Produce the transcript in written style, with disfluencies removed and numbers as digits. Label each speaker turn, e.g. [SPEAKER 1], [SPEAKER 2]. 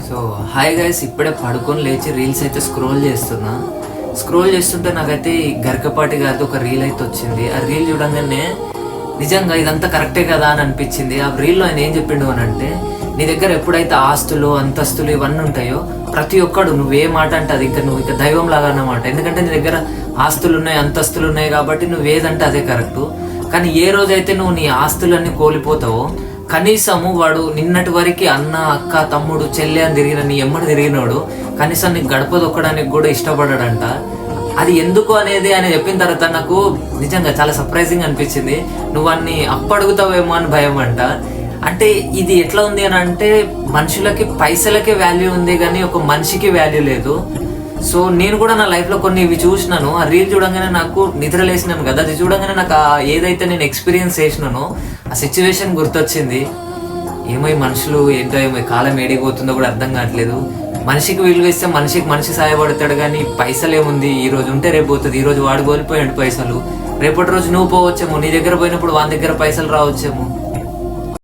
[SPEAKER 1] So hi guys, ఇప్పుడే పడుకొని లేచి రీల్స్ అయితే స్క్రోల్ చేస్తుంటే నాకైతే ఈ గరికపాటి గారిది ఒక రీల్ అయితే వచ్చింది. ఆ రీల్ చూడంగానే నిజంగా ఇదంతా కరెక్టే కదా అని అనిపించింది. ఆ రీల్లో ఆయన ఏం చెప్పిండు అని అంటే, నీ దగ్గర ఎప్పుడైతే ఆస్తులు అంతస్తులు ఇవన్నీ ఉంటాయో ప్రతి ఒక్కడు నువ్వే మాట అంటే అది నువ్వు ఇక దైవం లాగా అన్నమాట. ఎందుకంటే నీ దగ్గర ఆస్తులు ఉన్నాయి, అంతస్తులు ఉన్నాయి కాబట్టి నువ్వేదంటే అదే కరెక్టు. కానీ ఏ రోజైతే నువ్వు నీ ఆస్తులన్నీ కోల్పోతావో, కనీసము వాడు నిన్నటి వరకు అన్న అక్క తమ్ముడు చెల్లె అని తిరిగిన నీ ఎమ్మడి తిరిగినాడు కనీసం నీకు గడప దొక్కడానికి కూడా ఇష్టపడాడంట. అది ఎందుకు అనేది ఆయన చెప్పిన తర్వాత నాకు నిజంగా చాలా సర్ప్రైజింగ్ అనిపించింది. నువ్వు అన్ని అప్పడుగుతావేమో అని భయం అంట. అంటే ఇది ఎట్లా ఉంది అని అంటే, మనుషులకి పైసలకే వాల్యూ ఉంది కానీ ఒక మనిషికి వాల్యూ లేదు. సో నేను కూడా నా లైఫ్లో కొన్ని ఇవి చూసినాను. ఆ రీల్ చూడంగానే నాకు నిద్ర లేసినాను కదా, అది చూడంగానే నాకు ఏదైతే నేను ఎక్స్పీరియన్స్ చేసినానో ఆ సిచ్యువేషన్ గుర్తొచ్చింది. ఏమో ఈ మనుషులు ఏంటో, ఏమో కాలం ఏడిపోతుందో కూడా అర్థం కావట్లేదు. మనిషికి విలువ ఇస్తే మనిషికి మనిషి సహాయపడతాడు కానీ పైసలు ఏముంది, ఈ రోజు ఉంటే రేపు పోతుంది. ఈ రోజు వాడు కోల్పోయాడు పైసలు, రేపటి రోజు నువ్వు పోవచ్చేమో, నీ దగ్గర పోయినప్పుడు వాని దగ్గర పైసలు రావచ్చేమో.